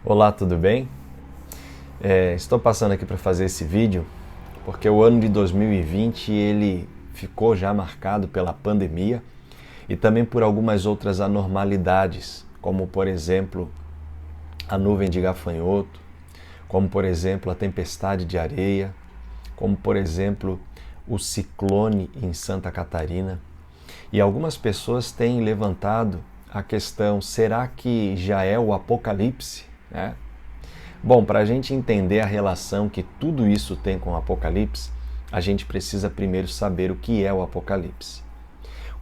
Olá, tudo bem? Estou passando aqui para fazer esse vídeo porque o ano de 2020 ele ficou já marcado pela pandemia e também por algumas outras anormalidades, como por exemplo a nuvem de gafanhoto, como por exemplo a tempestade de areia, como por exemplo o ciclone em Santa Catarina. E algumas pessoas têm levantado a questão: será que já é o apocalipse? Né? Bom, para a gente entender a relação que tudo isso tem com o Apocalipse, a gente precisa primeiro saber o que é o Apocalipse.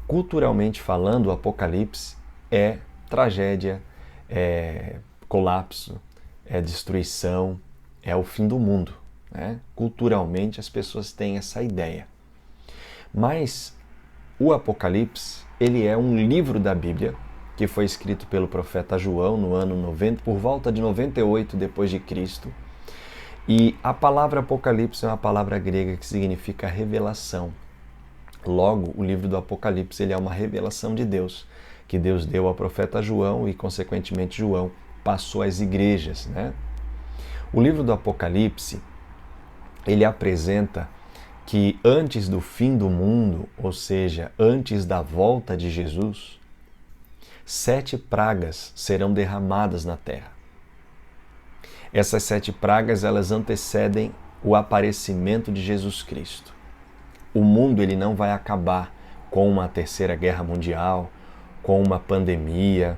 Culturalmente falando, o Apocalipse é tragédia, é colapso, é destruição, é o fim do mundo. Né? Culturalmente as pessoas têm essa ideia. Mas o Apocalipse, ele é um livro da Bíblia que foi escrito pelo profeta João no ano 90, por volta de 98 depois de Cristo. E a palavra Apocalipse é uma palavra grega que significa revelação. Logo, o livro do Apocalipse ele é uma revelação de Deus, que Deus deu ao profeta João e, consequentemente, João passou às igrejas. Né? O livro do Apocalipse ele apresenta que antes do fim do mundo, ou seja, antes da volta de Jesus, 7 pragas serão derramadas na terra. Essas 7 pragas, elas antecedem o aparecimento de Jesus Cristo. O mundo ele não vai acabar com uma terceira guerra mundial, com uma pandemia,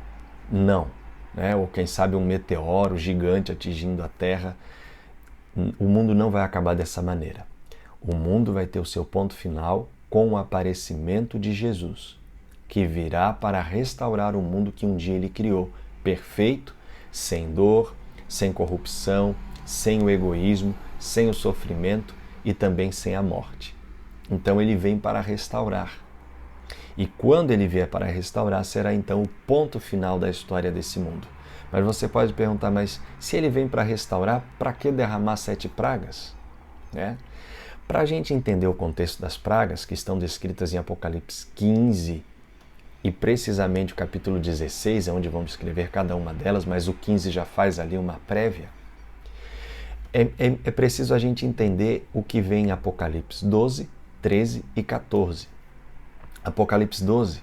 não. Né? Ou quem sabe um meteoro gigante atingindo a Terra. O mundo não vai acabar dessa maneira. O mundo vai ter o seu ponto final com o aparecimento de Jesus, que virá para restaurar o mundo que um dia ele criou, perfeito, sem dor, sem corrupção, sem o egoísmo, sem o sofrimento e também sem a morte. Então ele vem para restaurar. E quando ele vier para restaurar, será então o ponto final da história desse mundo. Mas você pode perguntar, mas se ele vem para restaurar, para que derramar 7 pragas? Né? Para a gente entender o contexto das pragas, que estão descritas em Apocalipse 15, e precisamente o capítulo 16, é onde vamos escrever cada uma delas, mas o 15 já faz ali uma prévia, é preciso a gente entender o que vem em Apocalipse 12, 13 e 14. Apocalipse 12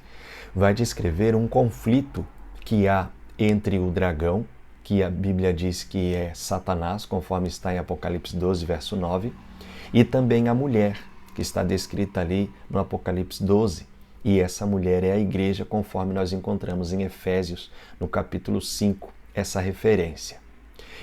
vai descrever um conflito que há entre o dragão, que a Bíblia diz que é Satanás, conforme está em Apocalipse 12, verso 9, e também a mulher, que está descrita ali no Apocalipse 12. E essa mulher é a igreja, conforme nós encontramos em Efésios, no capítulo 5, essa referência.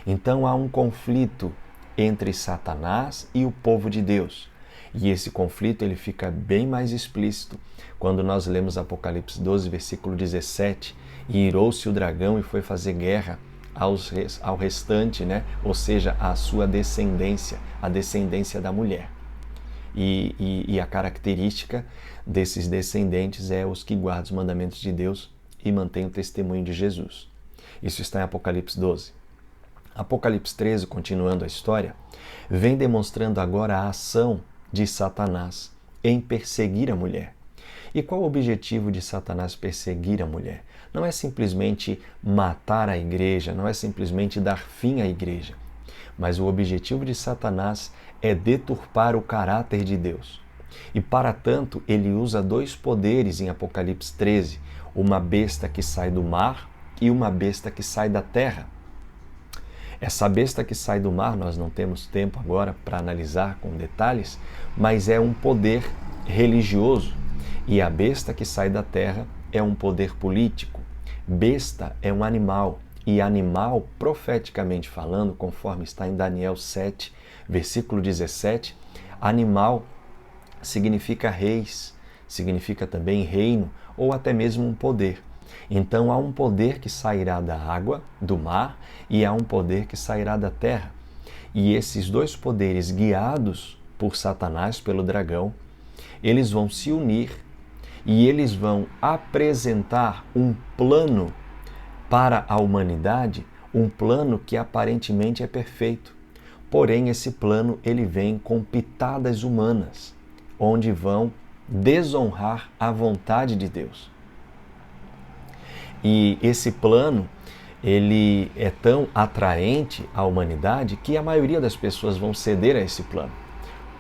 Então há um conflito entre Satanás e o povo de Deus. E esse conflito ele fica bem mais explícito quando nós lemos Apocalipse 12, versículo 17. E irou-se o dragão e foi fazer guerra ao restante, né? Ou seja, à sua descendência, a descendência da mulher. E a característica desses descendentes é os que guardam os mandamentos de Deus e mantêm o testemunho de Jesus. Isso está em Apocalipse 12. Apocalipse 13, continuando a história, vem demonstrando agora a ação de Satanás em perseguir a mulher. E qual o objetivo de Satanás perseguir a mulher? Não é simplesmente matar a igreja, não é simplesmente dar fim à igreja, mas o objetivo de Satanás é deturpar o caráter de Deus. E para tanto, ele usa 2 poderes em Apocalipse 13, uma besta que sai do mar e uma besta que sai da terra. Essa besta que sai do mar, nós não temos tempo agora para analisar com detalhes, mas é um poder religioso. E a besta que sai da terra é um poder político. Besta é um animal, e animal, profeticamente falando, conforme está em Daniel 7, versículo 17, animal significa reis, significa também reino, ou até mesmo um poder. Então há um poder que sairá da água, do mar, e há um poder que sairá da terra. E esses 2 poderes, guiados por Satanás, pelo dragão, eles vão se unir e eles vão apresentar um plano para a humanidade, um plano que aparentemente é perfeito. Porém, esse plano ele vem com pitadas humanas, onde vão desonrar a vontade de Deus. E esse plano, ele é tão atraente à humanidade que a maioria das pessoas vão ceder a esse plano.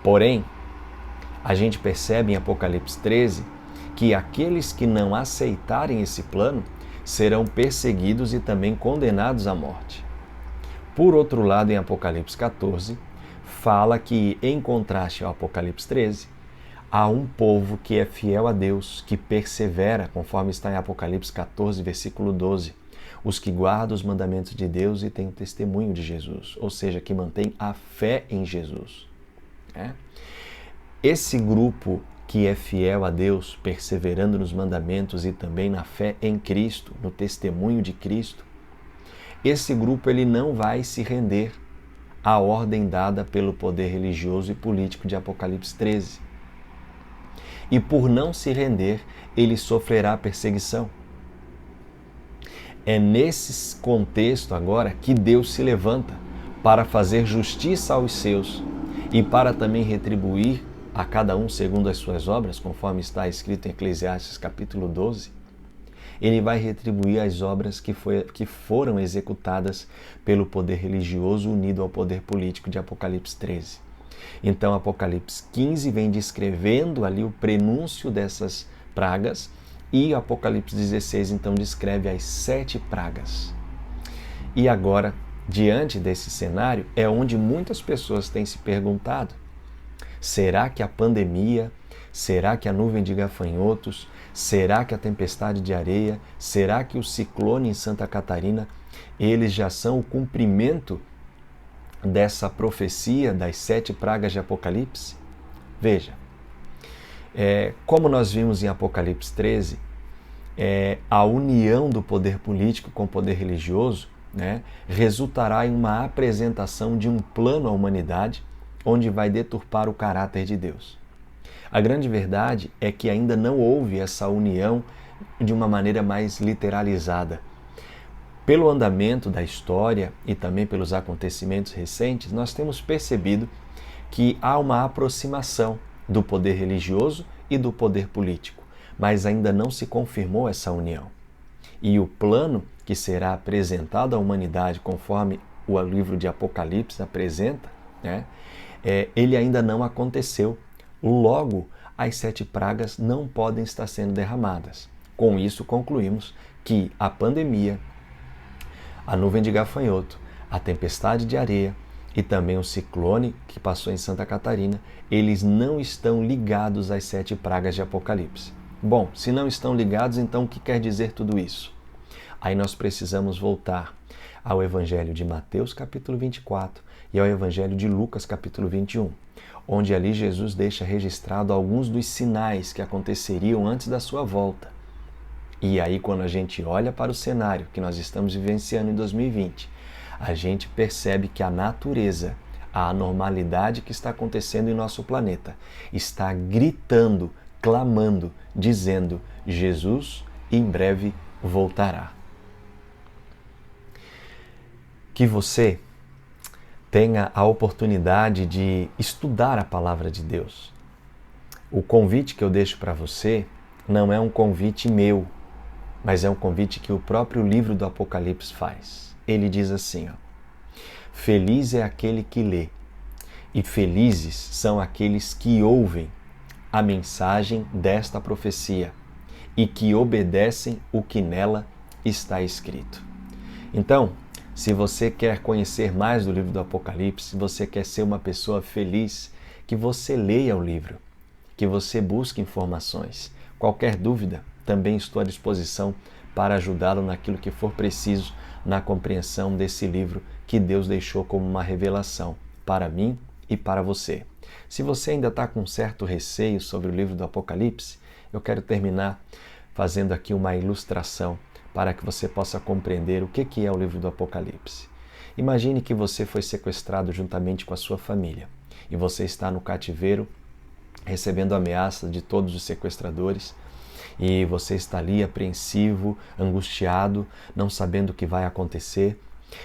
Porém, a gente percebe em Apocalipse 13 que aqueles que não aceitarem esse plano serão perseguidos e também condenados à morte. Por outro lado, em Apocalipse 14, fala que, em contraste ao Apocalipse 13, há um povo que é fiel a Deus, que persevera, conforme está em Apocalipse 14, versículo 12, os que guardam os mandamentos de Deus e têm o testemunho de Jesus, ou seja, que mantém a fé em Jesus. Esse grupo que é fiel a Deus, perseverando nos mandamentos e também na fé em Cristo, no testemunho de Cristo, esse grupo ele não vai se render à ordem dada pelo poder religioso e político de Apocalipse 13. E por não se render, ele sofrerá perseguição. É nesse contexto agora que Deus se levanta para fazer justiça aos seus e para também retribuir a cada um segundo as suas obras, conforme está escrito em Eclesiastes capítulo 12. Ele vai retribuir as obras que foram executadas pelo poder religioso unido ao poder político de Apocalipse 13. Então, Apocalipse 15 vem descrevendo ali o prenúncio dessas pragas e Apocalipse 16, então, descreve as 7 pragas. E agora, diante desse cenário, é onde muitas pessoas têm se perguntado: será que a pandemia, será que a nuvem de gafanhotos, será que a tempestade de areia, será que o ciclone em Santa Catarina, eles já são o cumprimento dessa profecia das 7 pragas de Apocalipse? Veja, como nós vimos em Apocalipse 13, a união do poder político com o poder religioso, resultará em uma apresentação de um plano à humanidade onde vai deturpar o caráter de Deus. A grande verdade é que ainda não houve essa união de uma maneira mais literalizada. Pelo andamento da história e também pelos acontecimentos recentes, nós temos percebido que há uma aproximação do poder religioso e do poder político, mas ainda não se confirmou essa união. E o plano que será apresentado à humanidade, conforme o livro de Apocalipse apresenta, ele ainda não aconteceu. Logo, as 7 pragas não podem estar sendo derramadas. Com isso, concluímos que a pandemia, a nuvem de gafanhoto, a tempestade de areia e também o ciclone que passou em Santa Catarina, eles não estão ligados às 7 pragas de Apocalipse. Bom, se não estão ligados, então o que quer dizer tudo isso? Aí nós precisamos voltar ao Evangelho de Mateus, capítulo 24, e ao Evangelho de Lucas, capítulo 21, onde ali Jesus deixa registrado alguns dos sinais que aconteceriam antes da sua volta. E aí, quando a gente olha para o cenário que nós estamos vivenciando em 2020, a gente percebe que a natureza, a anormalidade que está acontecendo em nosso planeta, está gritando, clamando, dizendo: Jesus em breve voltará. Que você tenha a oportunidade de estudar a palavra de Deus. O convite que eu deixo para você não é um convite meu, mas é um convite que o próprio livro do Apocalipse faz. Ele diz assim: feliz é aquele que lê, e felizes são aqueles que ouvem a mensagem desta profecia e que obedecem o que nela está escrito. Então, se você quer conhecer mais do livro do Apocalipse, se você quer ser uma pessoa feliz, que você leia o livro, que você busque informações. Qualquer dúvida, também estou à disposição para ajudá-lo naquilo que for preciso na compreensão desse livro que Deus deixou como uma revelação para mim e para você. Se você ainda está com certo receio sobre o livro do Apocalipse, eu quero terminar fazendo aqui uma ilustração para que você possa compreender o que é o livro do Apocalipse. Imagine que você foi sequestrado juntamente com a sua família e você está no cativeiro recebendo ameaça de todos os sequestradores e você está ali apreensivo, angustiado, não sabendo o que vai acontecer.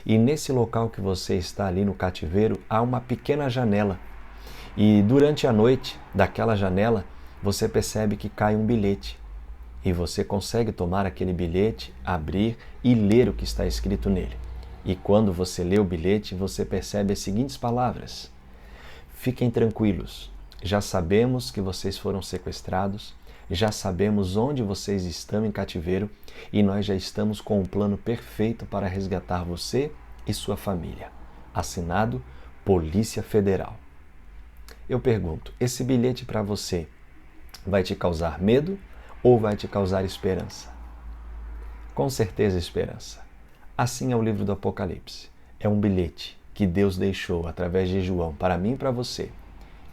E nesse local que você está ali no cativeiro, há uma pequena janela. E durante a noite, daquela janela, você percebe que cai um bilhete. e você consegue tomar aquele bilhete, abrir e ler o que está escrito nele. E quando você lê o bilhete, você percebe as seguintes palavras: fiquem tranquilos, já sabemos que vocês foram sequestrados, já sabemos onde vocês estão em cativeiro e nós já estamos com um plano perfeito para resgatar você e sua família. Assinado Polícia Federal. Eu pergunto, esse bilhete para você vai te causar medo ou vai te causar esperança? Com certeza esperança. Assim é o livro do Apocalipse. É um bilhete que Deus deixou através de João para mim e para você,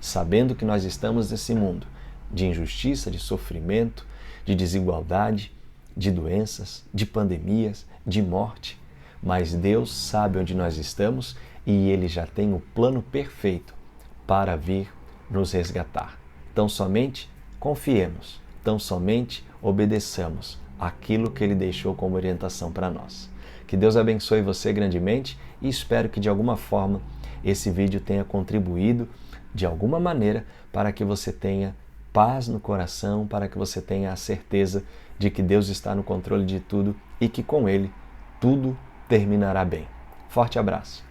sabendo que nós estamos nesse mundo de injustiça, de sofrimento, de desigualdade, de doenças, de pandemias, de morte, mas Deus sabe onde nós estamos e Ele já tem o plano perfeito para vir nos resgatar. Então somente confiemos, tão somente obedeçamos aquilo que Ele deixou como orientação para nós. Que Deus abençoe você grandemente e espero que de alguma forma esse vídeo tenha contribuído de alguma maneira para que você tenha paz no coração, para que você tenha a certeza de que Deus está no controle de tudo e que com Ele tudo terminará bem. Forte abraço!